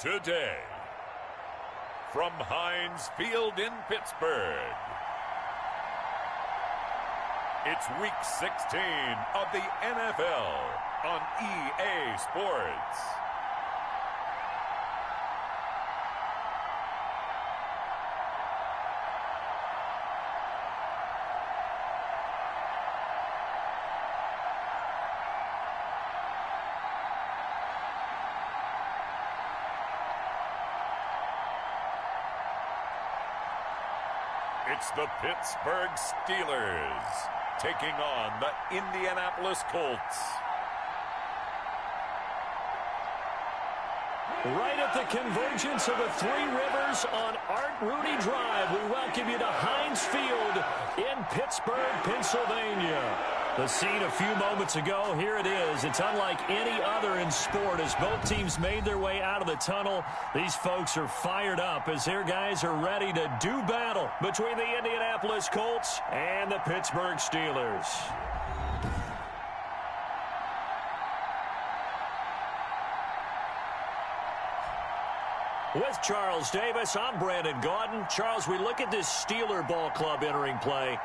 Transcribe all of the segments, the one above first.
Today, from Heinz Field in Pittsburgh, it's Week 16 of the NFL on EA Sports. It's the Pittsburgh Steelers taking on the Indianapolis Colts. Right at the convergence of the Three Rivers on Art Rooney Drive, we welcome you to Heinz Field in Pittsburgh, Pennsylvania. The scene a few moments ago, here it is. It's unlike any other in sport as both teams made their way out of the tunnel. These folks are fired up as their guys are ready to do battle between the Indianapolis Colts and the Pittsburgh Steelers. With Charles Davis, I'm Brandon Gaudin. Charles, we look at this Steeler ball club entering play.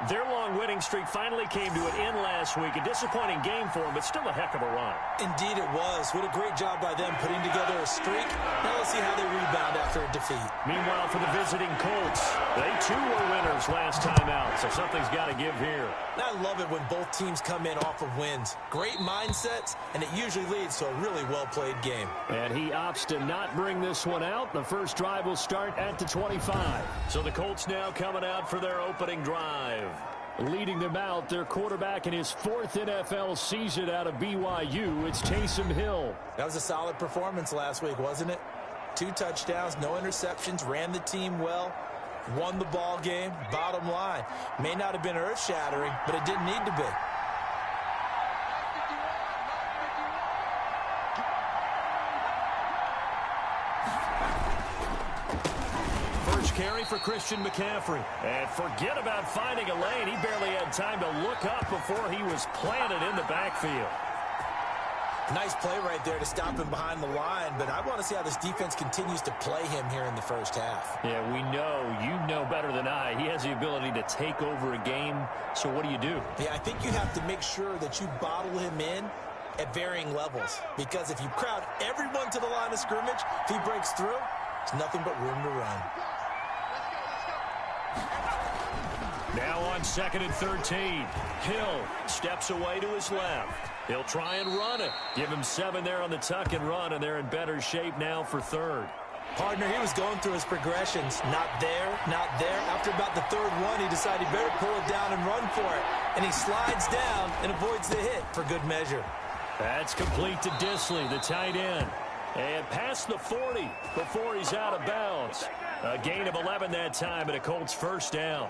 Their long winning streak finally came to an end last week. A disappointing game for them, but still a heck of a run. Indeed it was. What a great job by them putting together a streak. Now let's see how they rebound after a defeat. Meanwhile, for the visiting Colts, they too were winners last time out, so something's got to give here. I love it when both teams come in off of wins. Great mindsets, and it usually leads to a really well-played game. And he opts to not bring this one out. The first drive will start at the 25. So the Colts now coming out for their opening drive. Leading them out, their quarterback in his fourth NFL season out of BYU, it's Taysom Hill. That was a solid performance last week, wasn't it? 2 touchdowns, no interceptions, ran the team well, won the ball game. Bottom line, may not have been earth-shattering, but it didn't need to be. Carry for Christian McCaffrey. And forget about finding a lane. He barely had time to look up before he was planted in the backfield. Nice play right there to stop him behind the line, but I want to see how this defense continues to play him here in the first half. Yeah, we know. You know better than I. He has the ability to take over a game, so what do you do? Yeah, I think you have to make sure that you bottle him in at varying levels, because if you crowd everyone to the line of scrimmage, if he breaks through, there's nothing but room to run. Now on 2nd and 13. Hill steps away to his left. He'll try and run it. Give him 7 there on the tuck and run, and they're in better shape now for 3rd. Partner, he was going through his progressions. Not there, not there. After about the 3rd one, he decided he better pull it down and run for it. And he slides down and avoids the hit for good measure. That's complete to Disley, the tight end. And past the 40 before he's out of bounds. A gain of 11 that time, and a Colts first down.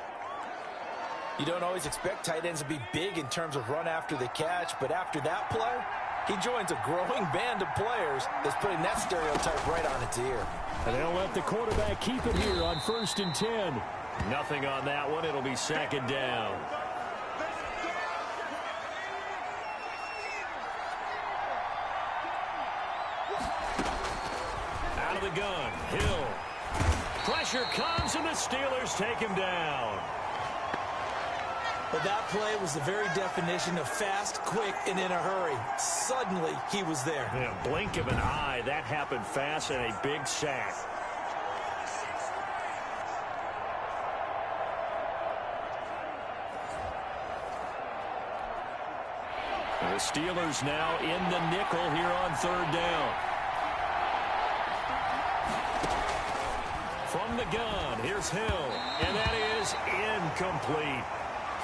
You don't always expect tight ends to be big in terms of run after the catch, but after that play, he joins a growing band of players that's putting that stereotype right on its ear. And they'll let the quarterback keep it here on 1st and 10. Nothing on that one. It'll be 2nd down. Out of the gun, Hill. Pressure comes, and the Steelers take him down. Well, that play was the very definition of fast, quick, and in a hurry. Suddenly, he was there. Yeah, blink of an eye. That happened fast, and a big sack. And the Steelers now in the nickel here on 3rd down. From the gun, here's Hill, and that is incomplete.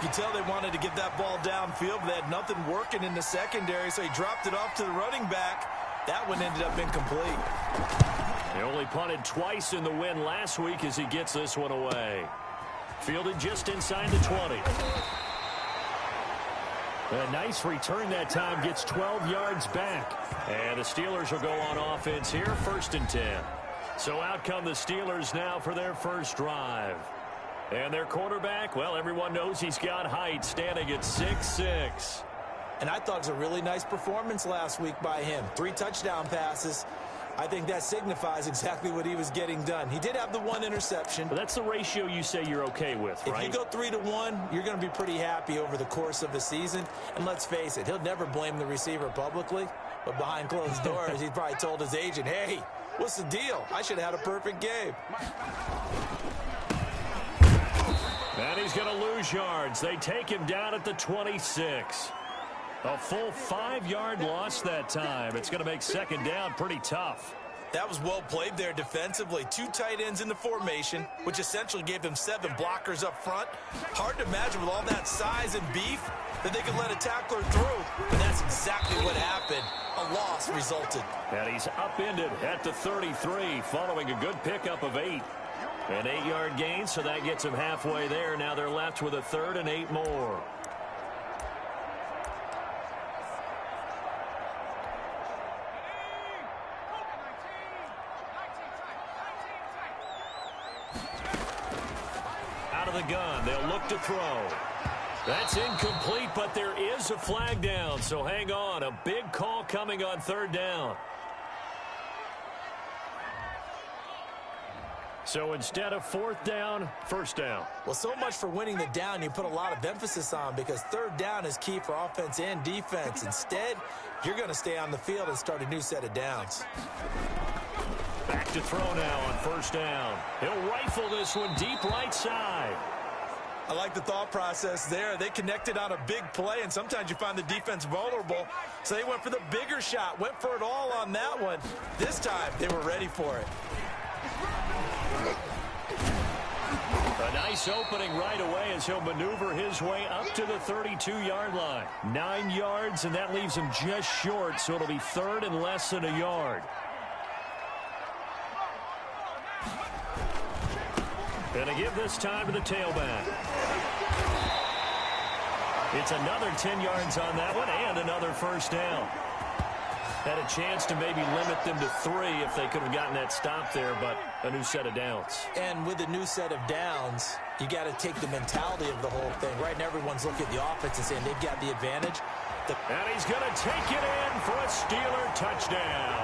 You can tell they wanted to get that ball downfield, but they had nothing working in the secondary, so he dropped it off to the running back. That one ended up incomplete. He only punted twice in the win last week as he gets this one away. Fielded just inside the 20. A nice return that time, gets 12 yards back. And the Steelers will go on offense here, 1st and 10. So out come the Steelers now for their first drive. And their quarterback, well, everyone knows he's got height, standing at 6'6". And I thought it was a really nice performance last week by him. 3 touchdown passes. I think that signifies exactly what he was getting done. He did have the one interception. But that's the ratio you say you're okay with, right? If you go 3-to-1, you're going to be pretty happy over the course of the season. And let's face it, he'll never blame the receiver publicly. But behind closed doors, he probably told his agent, hey, what's the deal? I should have had a perfect game. And he's going to lose yards. They take him down at the 26. A full 5-yard loss that time. It's going to make second down pretty tough. That was well played there defensively. 2 tight ends in the formation, which essentially gave them 7 blockers up front. Hard to imagine with all that size and beef that they could let a tackler through. And that's exactly what happened. A loss resulted. And he's upended at the 33 following a good pickup of 8. An 8-yard gain, so that gets him halfway there. Now they're left with a 3rd and 8 more. Out of the gun, they'll look to throw. That's incomplete, but there is a flag down, so hang on. A big call coming on 3rd down. So instead of 4th down, 1st down. Well, so much for winning the down you put a lot of emphasis on, because 3rd down is key for offense and defense. Instead, you're going to stay on the field and start a new set of downs. Back to throw now on 1st down. He'll rifle this one deep right side. I like the thought process there. They connected on a big play, and sometimes you find the defense vulnerable. So they went for the bigger shot, went for it all on that one. This time, they were ready for it. A nice opening right away as he'll maneuver his way up to the 32-yard line. 9 yards, and that leaves him just short, so it'll be 3rd and less than a yard. And to give this time to the tailback. It's another 10 yards on that one and another 1st down. Had a chance to maybe limit them to 3 if they could have gotten that stop there, but a new set of downs. And with a new set of downs, you got to take the mentality of the whole thing. Right now, everyone's looking at the offense and saying they've got the advantage. And he's going to take it in for a Steeler touchdown.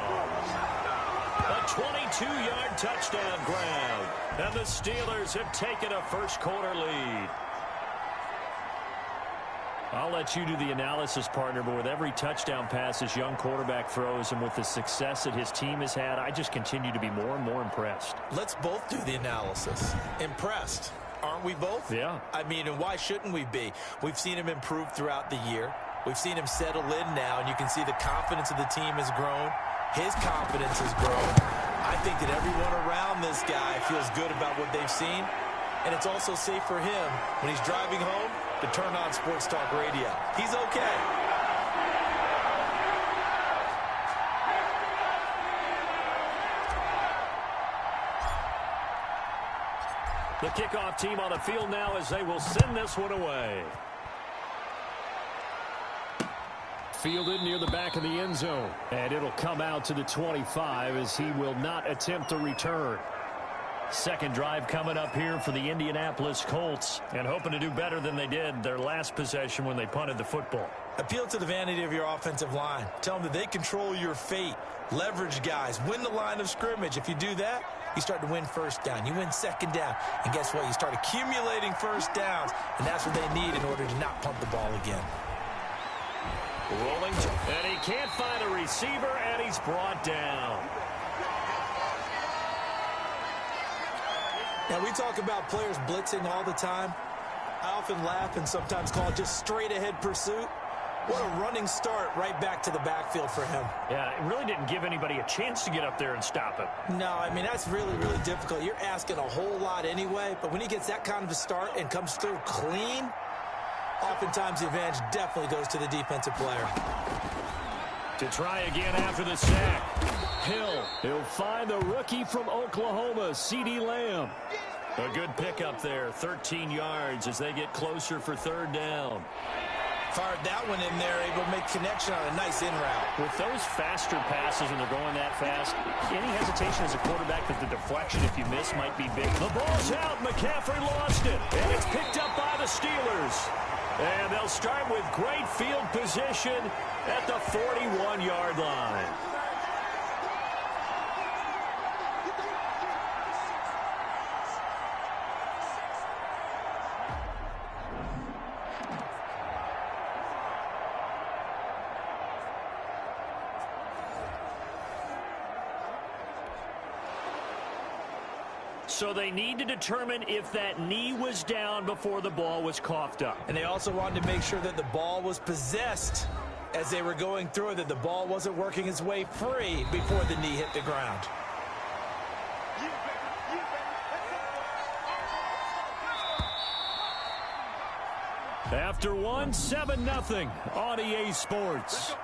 A 22-yard touchdown grab. And the Steelers have taken a first-quarter lead. I'll let you do the analysis, partner, but with every touchdown pass this young quarterback throws and with the success that his team has had, I just continue to be more and more impressed. Let's both do the analysis. Impressed. Aren't we both? Yeah. I mean, and why shouldn't we be? We've seen him improve throughout the year. We've seen him settle in now, and you can see the confidence of the team has grown. His confidence has grown. I think that everyone around this guy feels good about what they've seen, and it's also safe for him when he's driving home to turn on Sports Talk Radio. He's okay. The kickoff team on the field now as they will send this one away. Fielded near the back of the end zone. And it'll come out to the 25 as he will not attempt to return. Second drive coming up here for the Indianapolis Colts, and hoping to do better than they did their last possession when they punted the football. Appeal to the vanity of your offensive line. Tell them that they control your fate. Leverage guys. Win the line of scrimmage. If you do that, you start to win 1st down. You win 2nd down. And guess what? You start accumulating 1st downs, and that's what they need in order to not punt the ball again. Rolling, and he can't find a receiver, and he's brought down. Now, we talk about players blitzing all the time. I often laugh and sometimes call it just straight-ahead pursuit. What a running start right back to the backfield for him. Yeah, it really didn't give anybody a chance to get up there and stop him. No, I mean, that's really, really difficult. You're asking a whole lot anyway, but when he gets that kind of a start and comes through clean, oftentimes the advantage definitely goes to the defensive player. To try again after the sack. He'll find the rookie from Oklahoma, CeeDee Lamb. A good pickup there, 13 yards as they get closer for 3rd down. Fired that one in there, able to make connection on a nice in route. With those faster passes when they're going that fast, any hesitation as a quarterback that the deflection, if you miss, might be big. The ball's out. McCaffrey lost it, and it's picked up by the Steelers. And they'll start with great field position at the 41-yard line. So they need to determine if that knee was down before the ball was coughed up. And they also wanted to make sure that the ball was possessed as they were going through it, that the ball wasn't working its way free before the knee hit the ground. After one, 7-0 on EA Sports.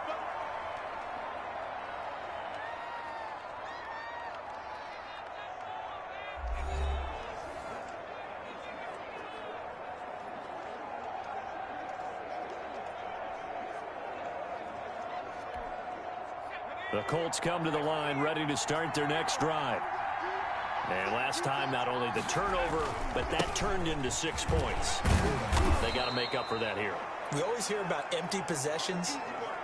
The Colts come to the line ready to start their next drive. And last time, not only the turnover, but that turned into 6 points. They got to make up for that here. We always hear about empty possessions,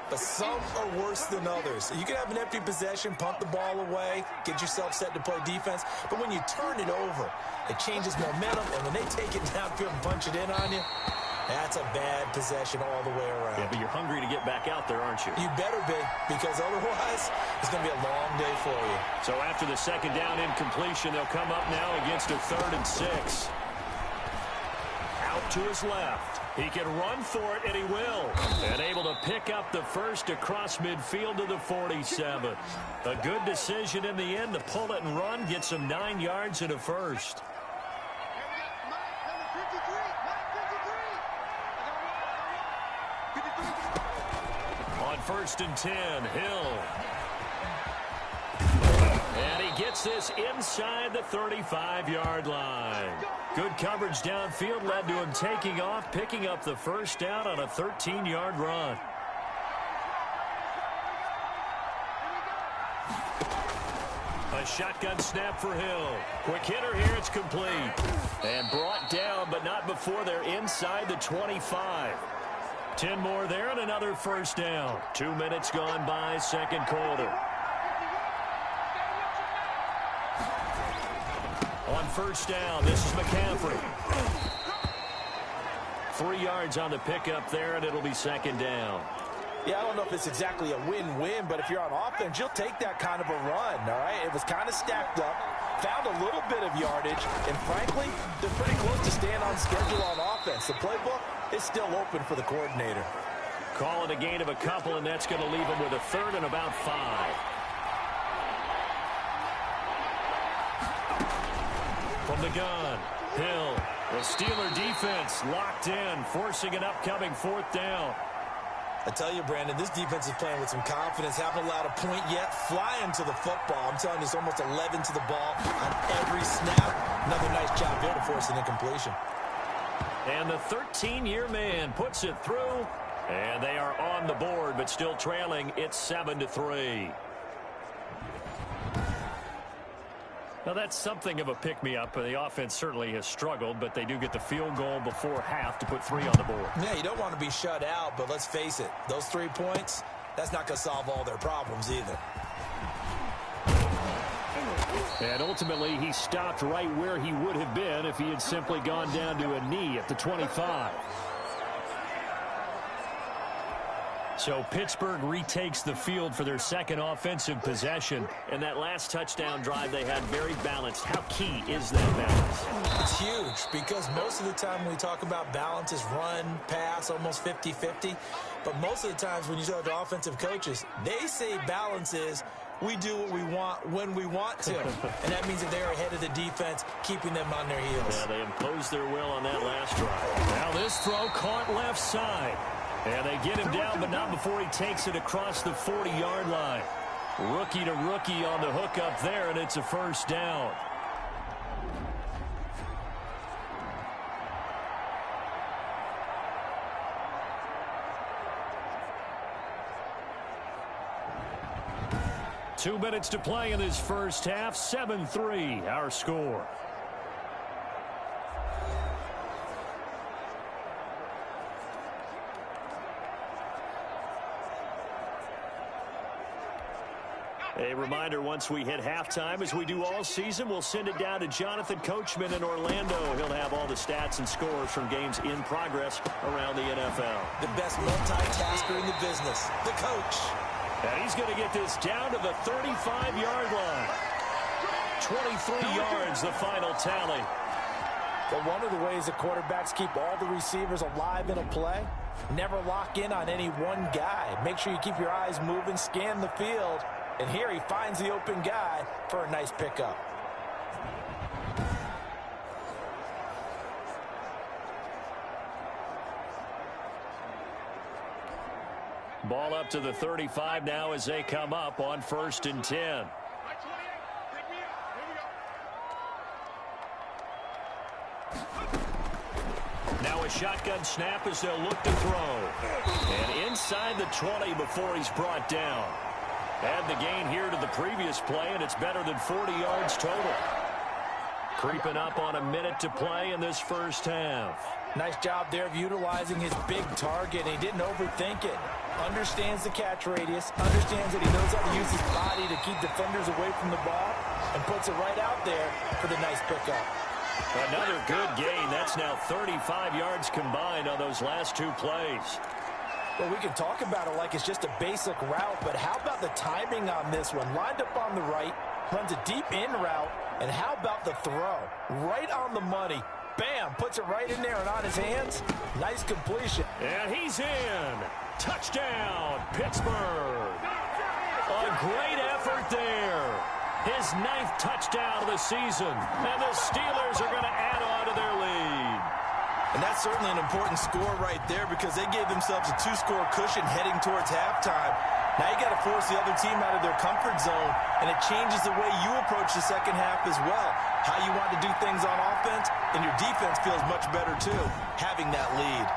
but some are worse than others. You can have an empty possession, punt the ball away, get yourself set to play defense, but when you turn it over, it changes momentum, and when they take it downfield and punch it in on you, that's a bad possession all the way around. Yeah, but you're hungry to get back out there, aren't you? You better be, because otherwise it's going to be a long day for you. So after the second down incompletion, they'll come up now against a 3rd and 6. Out to his left. He can run for it, and he will. And able to pick up the first across midfield to the 47. A good decision in the end to pull it and run, gets him 9 yards and a first. On 1st and 10, Hill. And he gets this inside the 35-yard line. Good coverage downfield led to him taking off, picking up the first down on a 13-yard run. A shotgun snap for Hill. Quick hitter here, it's complete. And brought down, but not before they're inside the 25. 10 more there and another first down. 2 minutes gone by, second quarter. On first down, this is McCaffrey. 3 yards on the pickup there, and it'll be second down. Yeah, I don't know if it's exactly a win-win, but if you're on offense, you'll take that kind of a run, all right? It was kind of stacked up, found a little bit of yardage, and frankly, they're pretty close to staying on schedule on offense. The playbook is still open for the coordinator. Call it a gain of a couple, and that's going to leave them with a 3rd and about 5. From the gun, Hill. The Steeler defense locked in, forcing an upcoming 4th down. I tell you, Brandon, this defense is playing with some confidence. Haven't allowed a point yet. Flying to the football. I'm telling you, it's almost 11 to the ball on every snap. Another nice job there to force an incompletion. And the 13-year man puts it through. And they are on the board, but still trailing. It's 7-3. Now, that's something of a pick-me-up. The offense certainly has struggled, but they do get the field goal before half to put 3 on the board. Yeah, you don't want to be shut out, but let's face it. Those 3 points, that's not going to solve all their problems either. And ultimately, he stopped right where he would have been if he had simply gone down to a knee at the 25. So Pittsburgh retakes the field for their second offensive possession. And that last touchdown drive they had very balanced. How key is that balance? It's huge because most of the time when we talk about balance is run, pass, almost 50-50. But most of the times when you talk to offensive coaches, they say balance is we do what we want when we want to. And that means that they're ahead of the defense, keeping them on their heels. Yeah, they imposed their will on that last drive. Now this throw caught left side. And they get him down, but not before he takes it across the 40-yard line. Rookie to rookie on the hook up there, and it's a first down. Two minutes to play in this first half. 7-3, our score. A reminder, once we hit halftime, as we do all season, we'll send it down to Jonathan Coachman in Orlando. He'll have all the stats and scores from games in progress around the NFL. The best multitasker in the business, the coach. And he's going to get this down to the 35-yard line. 23 yards, the final tally. But one of the ways that quarterbacks keep all the receivers alive in a play, never lock in on any one guy. Make sure you keep your eyes moving, scan the field. And here he finds the open guy for a nice pickup. Ball up to the 35 now as they come up on 1st and 10. Now a shotgun snap as they'll look to throw. And inside the 20 before he's brought down. Add the gain here to the previous play, and it's better than 40 yards total. Creeping up on a minute to play in this first half. Nice job there of utilizing his big target. He didn't overthink it. Understands the catch radius. Understands that he knows how to use his body to keep defenders away from the ball. And puts it right out there for the nice pickup. Another good gain. That's now 35 yards combined on those last two plays. Well, we can talk about it like it's just a basic route, but how about the timing on this one? Lined up on the right, runs a deep in route, and how about the throw? Right on the money. Bam, puts it right in there and on his hands. Nice completion. And he's in. Touchdown, Pittsburgh. A great effort there. His 9th touchdown of the season. And the Steelers are going to add on to their lead. And that's certainly an important score right there because they gave themselves a 2-score cushion heading towards halftime. Now you got to force the other team out of their comfort zone, and it changes the way you approach the second half as well. How you want to do things on offense, and your defense feels much better too, having that lead.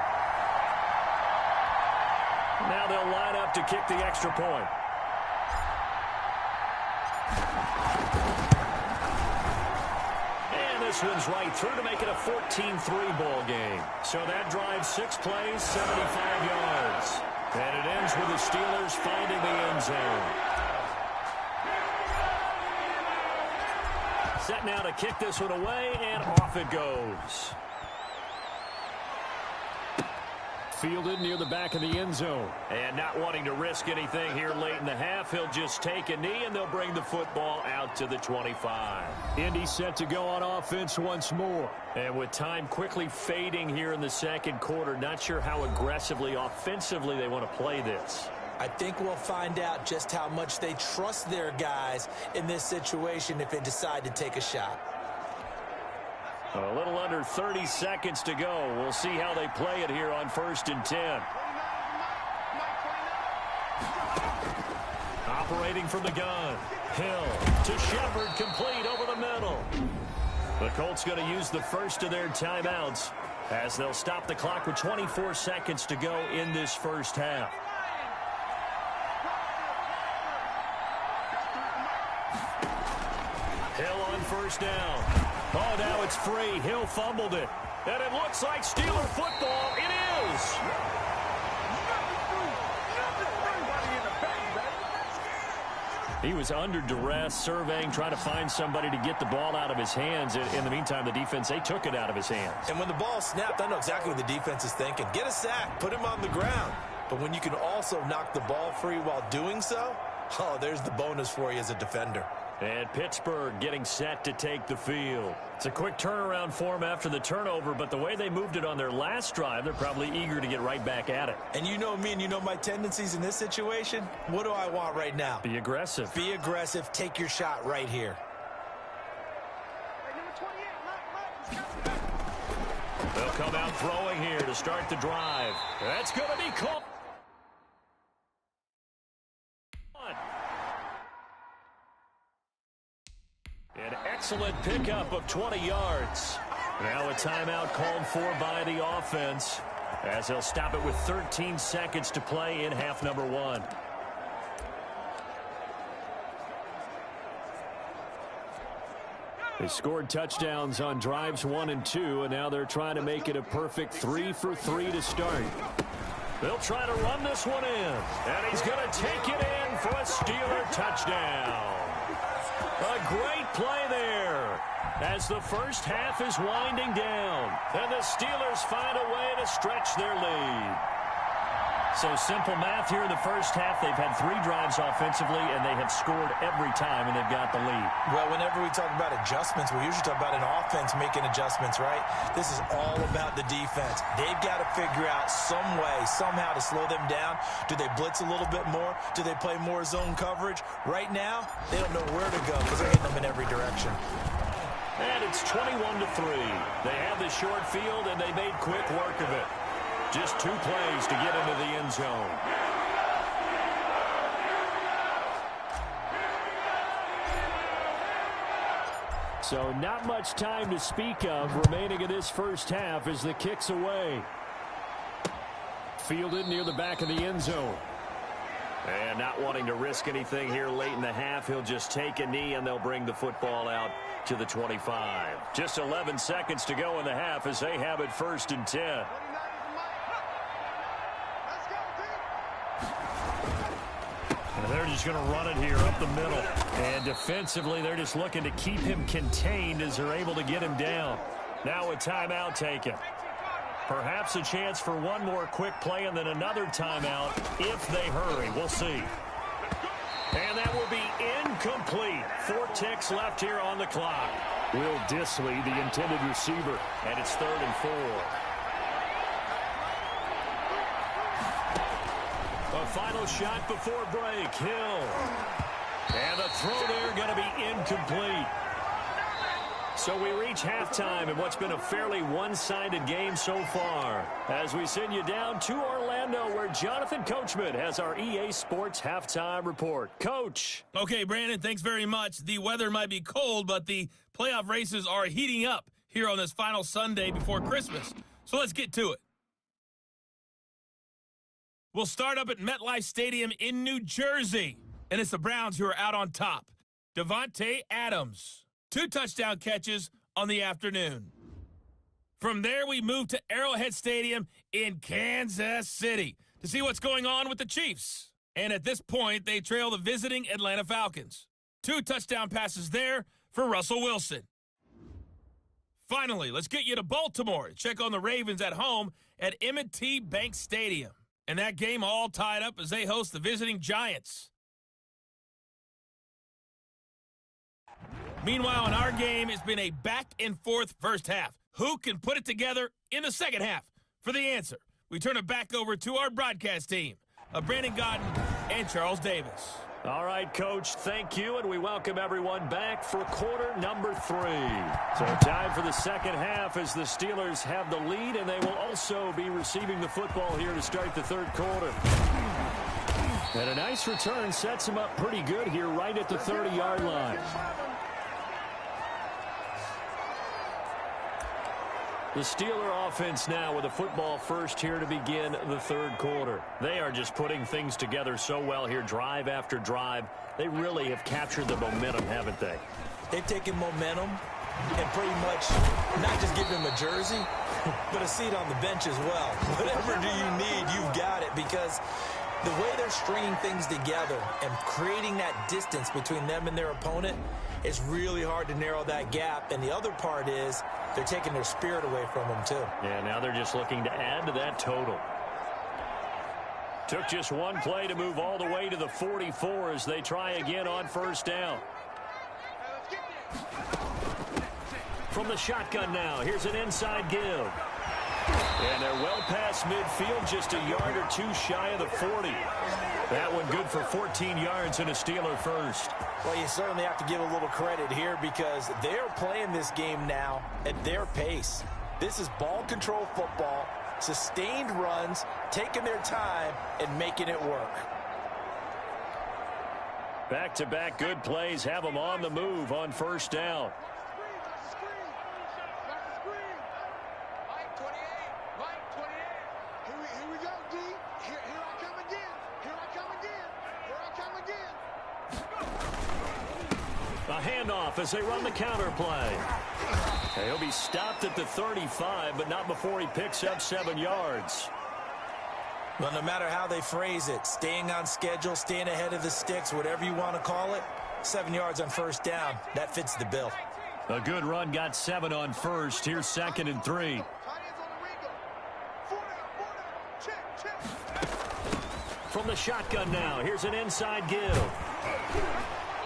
Now they'll line up to kick the extra point. This one's right through to make it a 14-3 ball game. So that drives 6 plays, 75 yards. And it ends with the Steelers finding the end zone. Set now to kick this one away, and off it goes. Fielded near the back of the end zone. And not wanting to risk anything here late in the half, he'll just take a knee, and they'll bring the football out to the 25. Indy set to go on offense once more. And with time quickly fading here in the second quarter, not sure how aggressively, offensively they want to play this. I think we'll find out just how much they trust their guys in this situation if they decide to take a shot. A little under 30 seconds to go. We'll see how they play it here on 1st and 10. Operating from the gun. Hill to Shepard, complete over the middle. The Colts going to use the first of their timeouts as they'll stop the clock with 24 seconds to go in this first half. Hill on first down. Oh, now it's free. Hill fumbled it. And it looks like Steeler football. It is. He was under duress, surveying, trying to find somebody to get the ball out of his hands. In the meantime, the defense, they took it out of his hands. And when the ball snapped, I know exactly what the defense is thinking. Get a sack, put him on the ground. But when you can also knock the ball free while doing so, oh, there's the bonus for you as a defender. And Pittsburgh getting set to take the field. It's a quick turnaround for them after the turnover, but the way they moved it on their last drive, they're probably eager to get right back at it. And you know me and you know my tendencies in this situation. What do I want right now? Be aggressive. Be aggressive. Take your shot right here. They'll come out throwing here to start the drive. That's going to be caught. An excellent pickup of 20 yards. Now a timeout called for by the offense as they'll stop it with 13 seconds to play in half number 1. They scored touchdowns on drives 1 and 2, and now they're trying to make it a perfect 3 for 3 to start. They'll try to run this one in, and he's going to take it in for a Steeler touchdown. A great play there as the first half is winding down, and the Steelers find a way to stretch their lead. So simple math here in the first half. They've had 3 drives offensively, and they have scored every time, and they've got the lead. Well, whenever we talk about adjustments, we usually talk about an offense making adjustments, right? This is all about the defense. They've got to figure out some way, somehow to slow them down. Do they blitz a little bit more? Do they play more zone coverage? Right now, they don't know where to go because they're hitting them in every direction. And it's 21-3. They have the short field, and they made quick work of it. Just 2 plays to get into the end zone. So not much time to speak of remaining in this first half as the kick's away. Fielded near the back of the end zone. And not wanting to risk anything here late in the half, he'll just take a knee and they'll bring the football out to the 25. Just 11 seconds to go in the half as they have it 1st and 10. And they're just going to run it here up the middle. And defensively, they're just looking to keep him contained as they're able to get him down. Now a timeout taken. Perhaps a chance for one more quick play and then another timeout if they hurry. We'll see. And that will be incomplete. 4 ticks left here on the clock. Will Disley, the intended receiver, and it's 3rd and 4. A final shot before break. Hill. And the throw there going to be incomplete. So we reach halftime in what's been a fairly one-sided game so far. As we send you down to Orlando, where Jonathan Coachman has our EA Sports Halftime Report. Coach. Okay, Brandon, thanks very much. The weather might be cold, but the playoff races are heating up here on this final Sunday before Christmas. So let's get to it. We'll start up at MetLife Stadium in New Jersey, and it's the Browns who are out on top. Devontae Adams, 2 touchdown catches on the afternoon. From there, we move to Arrowhead Stadium in Kansas City to see what's going on with the Chiefs. And at this point, they trail the visiting Atlanta Falcons. 2 touchdown passes there for Russell Wilson. Finally, let's get you to Baltimore to check on the Ravens at home at M&T Bank Stadium. And that game all tied up as they host the visiting Giants. Meanwhile, in our game, it's been a back-and-forth first half. Who can put it together in the second half? For the answer, we turn it back over to our broadcast team of Brandon Godden and Charles Davis. All right, Coach, thank you, and we welcome everyone back for quarter number 3. So time for the second half as the Steelers have the lead, and they will also be receiving the football here to start the third quarter. And a nice return sets them up pretty good here right at the 30-yard line. The Steeler offense now with a football first here to begin the third quarter. They are just putting things together so well here, drive after drive. They really have captured the momentum, haven't they? They've taken momentum and pretty much not just give him a jersey, but a seat on the bench as well. Whatever do you need, you've got it, because the way they're stringing things together and creating that distance between them and their opponent, it's really hard to narrow that gap. And the other part is they're taking their spirit away from them, too. Yeah, now they're just looking to add to that total. Took just one play to move all the way to the 44 as they try again on first down. From the shotgun now, here's an inside give. And they're well past midfield, just a yard or 2 shy of the 40. That one good for 14 yards and a Steeler first. Well, you certainly have to give a little credit here because they're playing this game now at their pace. This is ball control football, sustained runs, taking their time, and making it work. Back-to-back good plays have them on the move on first down. A handoff as they run the counter play. He'll be stopped at the 35, but not before he picks up 7 yards. Well, no matter how they phrase it, staying on schedule, staying ahead of the sticks, whatever you want to call it, 7 yards on first down, that fits the bill. A good run got 7 on first. Here's 2nd and 3. from the shotgun now. Here's an inside give.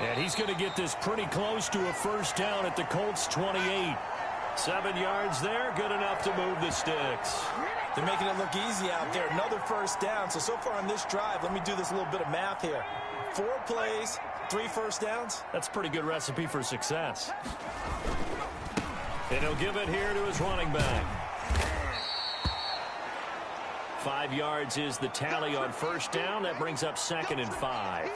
And he's going to get this pretty close to a first down at the Colts 28. 7 yards there, good enough to move the sticks. They're making it look easy out there. Another first down. So far on this drive, let me do this little bit of math here. 4 plays, 3 first downs. That's a pretty good recipe for success. And he'll give it here to his running back. 5 yards is the tally on first down. That brings up 2nd and 5.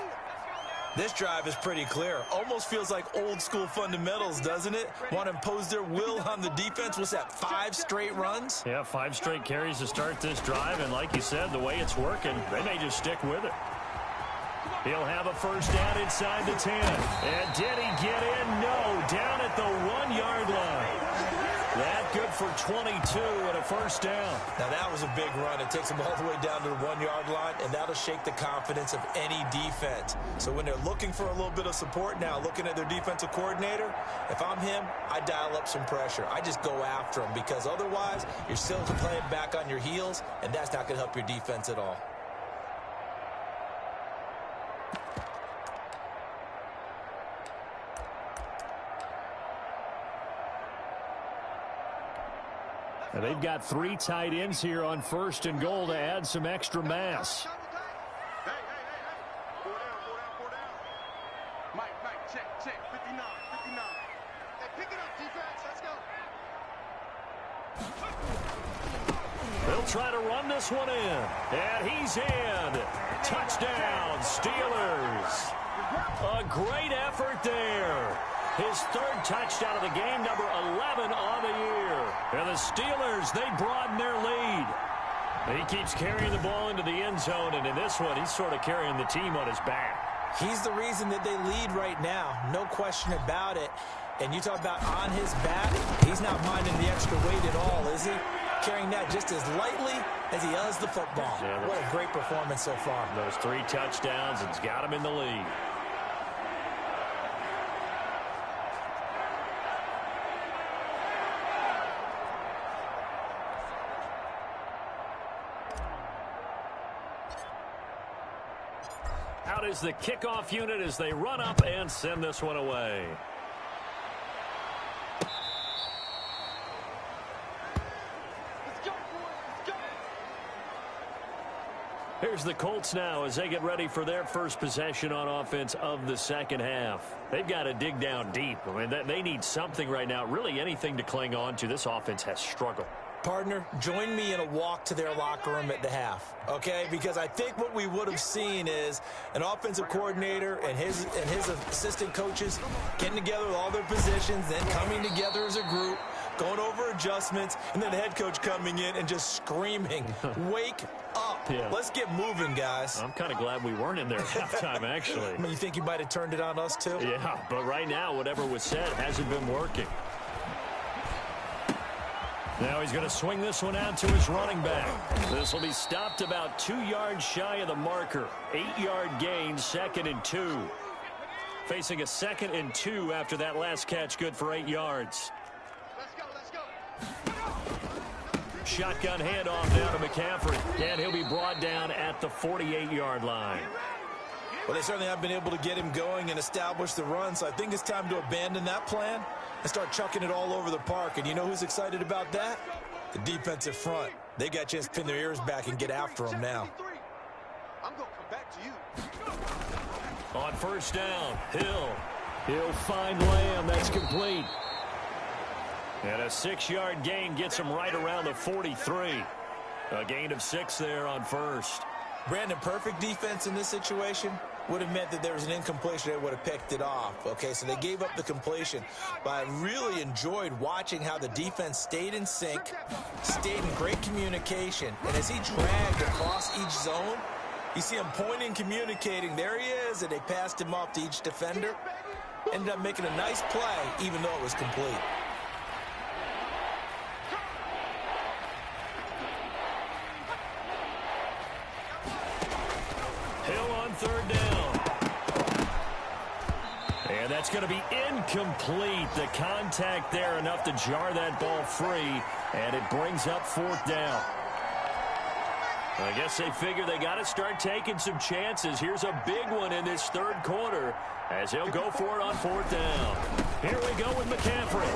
This drive is pretty clear. Almost feels like old school fundamentals, doesn't it? Want to impose their will on the defense. What's that, 5 straight runs? Yeah, 5 straight carries to start this drive. And like you said, the way it's working, they may just stick with it. He'll have a first down inside the 10. And did he get in? No, down at the 1-yard line. That good for 22 and a first down. Now that was a big run. It takes them all the way down to the 1-yard line, and that'll shake the confidence of any defense. So when they're looking for a little bit of support now, looking at their defensive coordinator, if I'm him, I dial up some pressure. I just go after him, because otherwise you're still playing back on your heels, and that's not going to help your defense at all. And they've got 3 tight ends here on 1st and goal to add some extra mass. Hey. 4 down. Mike, check. 59. Hey, pick it up, defense. Let's go. They'll try to run this one in. And he's in. Touchdown, Steelers. A great effort there. His 3rd touchdown of the game, number 11 on the year. And the Steelers, they broaden their lead. And he keeps carrying the ball into the end zone, and in this one, he's sort of carrying the team on his back. He's the reason that they lead right now, no question about it. And you talk about on his back, he's not minding the extra weight at all, is he? Carrying that just as lightly as he does the football. Yeah, what a great performance so far. Those 3 touchdowns, it's got him in the lead. Out is the kickoff unit as they run up and send this one away. Here's the Colts now as they get ready for their first possession on offense of the second half. They've got to dig down deep. I mean, they need something right now, really anything to cling on to. This offense has struggled. Partner, join me in a walk to their locker room at the half, okay? Because I think what we would have seen is an offensive coordinator and his assistant coaches getting together with all their positions, then coming together as a group, going over adjustments, and then the head coach coming in and just screaming, wake up. Yeah. Let's get moving, guys. I'm kind of glad we weren't in there at halftime, actually. I mean, you think you might have turned it on us, too? Yeah, but right now, whatever was said hasn't been working. Now he's going to swing this one out to his running back. This will be stopped about 2 yards shy of the marker. 8-yard gain, 2nd and 2. Facing a 2nd and 2 after that last catch, good for 8 yards. Let's go. Shotgun handoff now to McCaffrey. And he'll be brought down at the 48-yard line. Well, they certainly haven't been able to get him going and establish the run, so I think it's time to abandon that plan and start chucking it all over the park. And you know who's excited about that? The defensive front. They got a chance to pin their ears back and get after him now. I'm going to come back to you. On first down, He'll find Lamb. That's complete. And a 6-yard gain gets him right around the 43. A gain of 6 there on first. Brandon, perfect defense in this situation would have meant that there was an incompletion. They would have picked it off. Okay, so they gave up the completion. But I really enjoyed watching how the defense stayed in sync, stayed in great communication. And as he dragged across each zone, you see him pointing, communicating. There he is, and they passed him off to each defender. Ended up making a nice play, even though it was complete. Third down. And that's going to be incomplete. The contact there enough to jar that ball free, and it brings up 4th down. I guess they figure they got to start taking some chances. Here's a big one in this third quarter as he'll go for it on fourth down. Here we go with McCaffrey.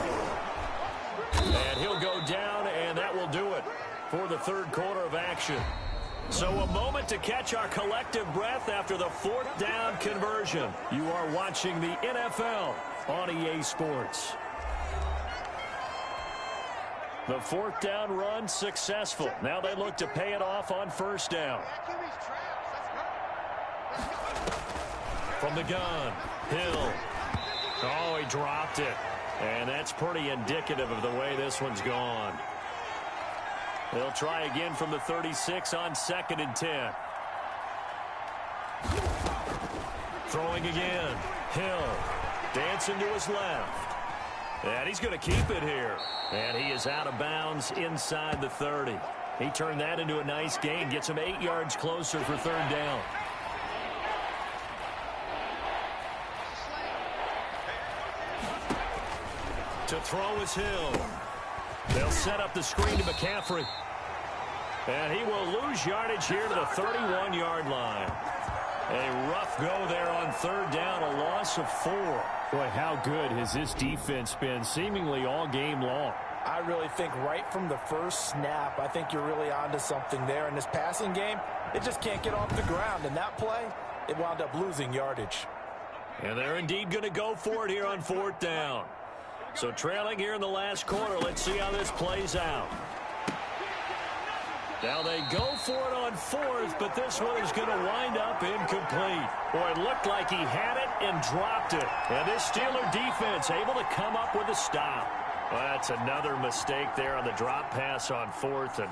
And he'll go down, and that will do it for the third quarter of action. So a moment to catch our collective breath after the fourth down conversion. You are watching the NFL on EA Sports. The fourth down run successful. Now they look to pay it off on first down. From the gun, Hill. Oh, he dropped it. And that's pretty indicative of the way this one's gone. They'll try again from the 36 on 2nd and 10. Throwing again. Hill dancing to his left. And he's going to keep it here. And he is out of bounds inside the 30. He turned that into a nice gain. Gets him 8 yards closer for third down. To throw is Hill. They'll set up the screen to McCaffrey. And he will lose yardage here to the 31-yard line. A rough go there on third down, a loss of 4. Boy, how good has this defense been seemingly all game long? I really think right from the first snap, I think you're really onto something there. In this passing game, it just can't get off the ground. And that play, it wound up losing yardage. And they're indeed going to go for it here on fourth down. So trailing here in the last quarter, let's see how this plays out. Now they go for it on fourth, but this one is going to wind up incomplete. Boy, it looked like he had it and dropped it. And this Steeler defense able to come up with a stop. Well, that's another mistake there on the drop pass on fourth, and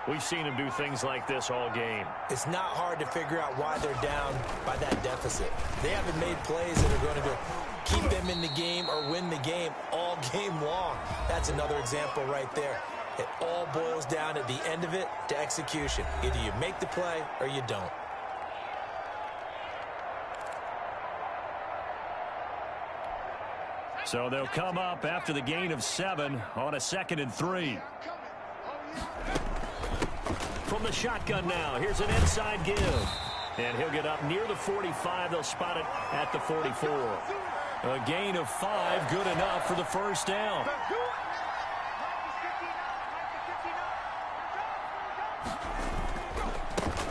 we've seen him do things like this all game. It's not hard to figure out why they're down by that deficit. They haven't made plays that are going to keep them in the game or win the game all game long. That's another example right there. It all boils down at the end of it to execution. Either you make the play or you don't. So they'll come up after the gain of 7 on a 2nd and 3. From the shotgun now, here's an inside give. And he'll get up near the 45. They'll spot it at the 44. A gain of 5, good enough for the first down.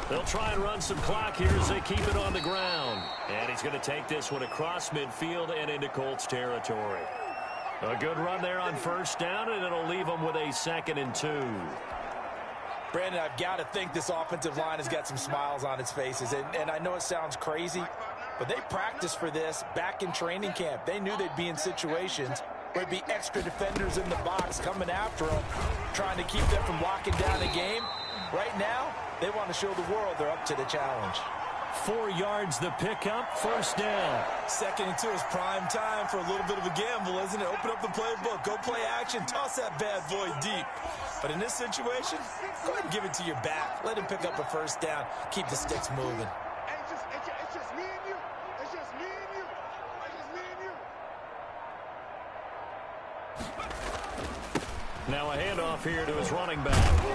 They'll try and run some clock here as they keep it on the ground. And he's going to take this one across midfield and into Colts territory. A good run there on first down, and it'll leave them with a 2nd and 2. Brandon, I've got to think this offensive line has got some smiles on its faces. And I know it sounds crazy, but they practiced for this back in training camp. They knew they'd be in situations where there'd be extra defenders in the box coming after them, trying to keep them from locking down a game. Right now, they want to show the world they're up to the challenge. 4 yards the pickup, first down. 2nd and 2 is prime time for a little bit of a gamble, isn't it? Open up the playbook, go play action, toss that bad boy deep. But in this situation, go ahead and give it to your back. Let him pick up a first down. Keep the sticks moving. It's just me and you. It's just me and you. It's just me and you. Now a handoff here to his running back.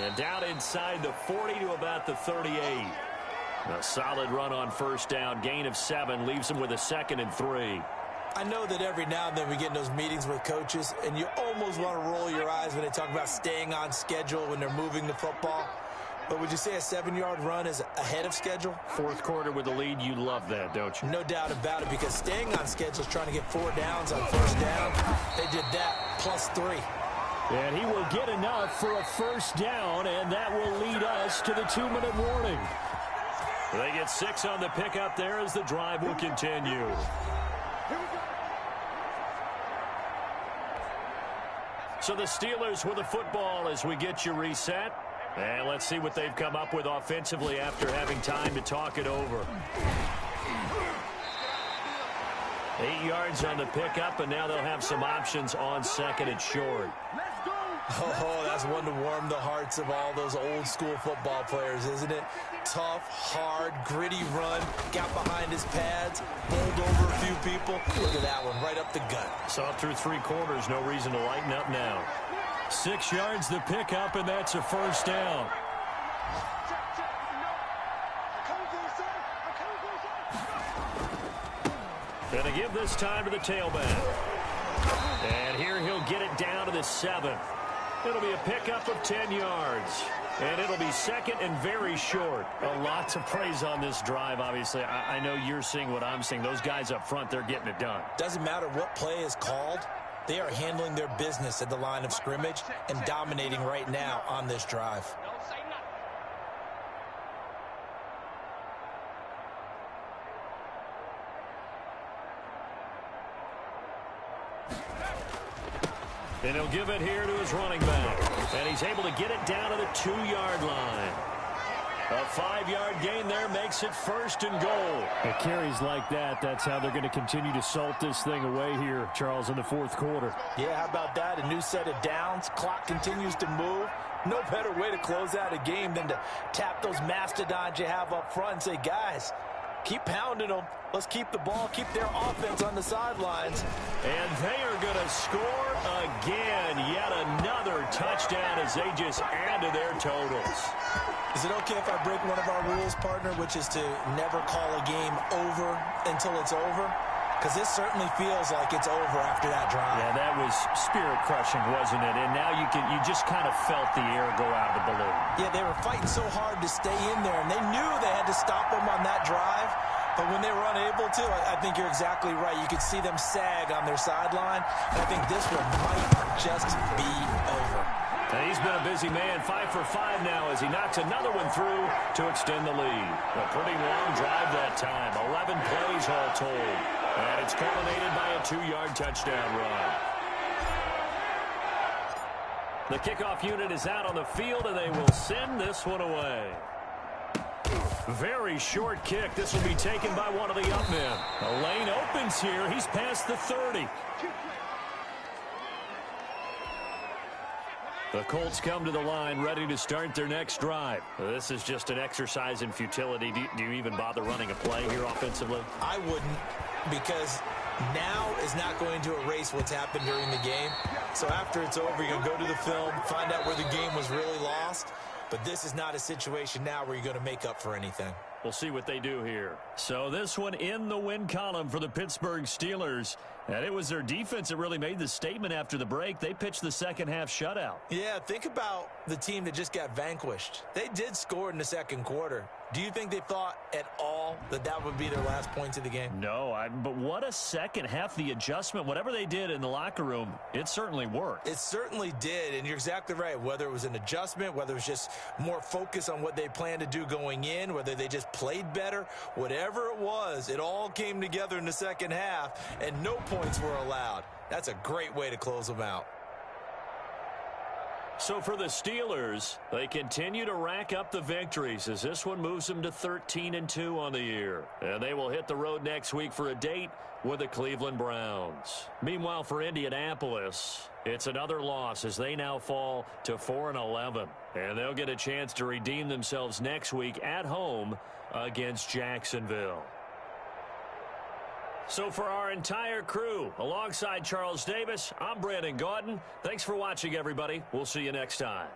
And down inside the 40 to about the 38. A solid run on first down. Gain of 7 leaves him with a 2nd and 3. I know that every now and then we get in those meetings with coaches, and you almost want to roll your eyes when they talk about staying on schedule when they're moving the football. But would you say a 7-yard run is ahead of schedule? Fourth quarter with the lead, you love that, don't you? No doubt about it, because staying on schedule is trying to get 4 downs on first down. They did that plus 3. And he will get enough for a first down, and that will lead us to the 2-minute warning. They get 6 on the pickup there as the drive will continue. So the Steelers with the football as we get you reset. And let's see what they've come up with offensively after having time to talk it over. 8 yards on the pickup, and now they'll have some options on 2nd and short. Oh, that's one to warm the hearts of all those old school football players, isn't it? Tough, hard, gritty run, got behind his pads, bowled over a few people. Look at that one, right up the gut. Saw through 3 quarters, no reason to lighten up now. 6 yards the pickup, and that's a first down. Going to give this time to the tailback. And here he'll get it down to the 7. It'll be a pickup of 10 yards. And it'll be second and very short. A lot to praise on this drive, obviously. I know you're seeing what I'm seeing. Those guys up front, they're getting it done. Doesn't matter what play is called. They are handling their business at the line of scrimmage and dominating right now on this drive. And he'll give it here to his running back. And he's able to get it down to the 2-yard line. A 5-yard gain there makes it first and goal. At carries like that, that's how they're going to continue to salt this thing away here, Charles, in the fourth quarter. Yeah, how about that? A new set of downs. Clock continues to move. No better way to close out a game than to tap those mastodons you have up front and say, guys, keep pounding them. Let's keep the ball, keep their offense on the sidelines. And they are going to score again. Yet another touchdown as they just add to their totals. Is it okay if I break one of our rules, partner, which is to never call a game over until it's over? Because this certainly feels like it's over after that drive. Yeah, that was spirit-crushing, wasn't it? And now you just kind of felt the air go out of the balloon. Yeah, they were fighting so hard to stay in there, and they knew they had to stop them on that drive. But when they were unable to, I think you're exactly right. You could see them sag on their sideline. And I think this one might just be over. And he's been a busy man, 5 for 5 now as he knocks another one through to extend the lead. A pretty long drive that time, 11 plays all told. And it's culminated by a 2-yard touchdown run. The kickoff unit is out on the field, and they will send this one away. Very short kick. This will be taken by one of the up men. A lane opens here. He's past the 30. The Colts come to the line ready to start their next drive. This is just an exercise in futility. Do you even bother running a play here offensively? I wouldn't, because now is not going to erase what's happened during the game. So after it's over, you're going to go to the film, find out where the game was really lost. But this is not a situation now where you're going to make up for anything. We'll see what they do here. So this one in the win column for the Pittsburgh Steelers. And it was their defense that really made the statement after the break. They pitched the second half shutout. Yeah, think about the team that just got vanquished. They did score in the second quarter. Do you think they thought at all that that would be their last points of the game? No, but what a second half. The adjustment, whatever they did in the locker room, it certainly worked. It certainly did, and you're exactly right. Whether it was an adjustment, whether it was just more focus on what they planned to do going in, whether they just played better, whatever it was, it all came together in the second half, and no points were allowed. That's a great way to close them out. So for the Steelers, they continue to rack up the victories as this one moves them to 13-2 on the year. And they will hit the road next week for a date with the Cleveland Browns. Meanwhile, for Indianapolis, it's another loss as they now fall to 4-11. And they'll get a chance to redeem themselves next week at home against Jacksonville. So for our entire crew, alongside Charles Davis, I'm Brandon Gaudin. Thanks for watching, everybody. We'll see you next time.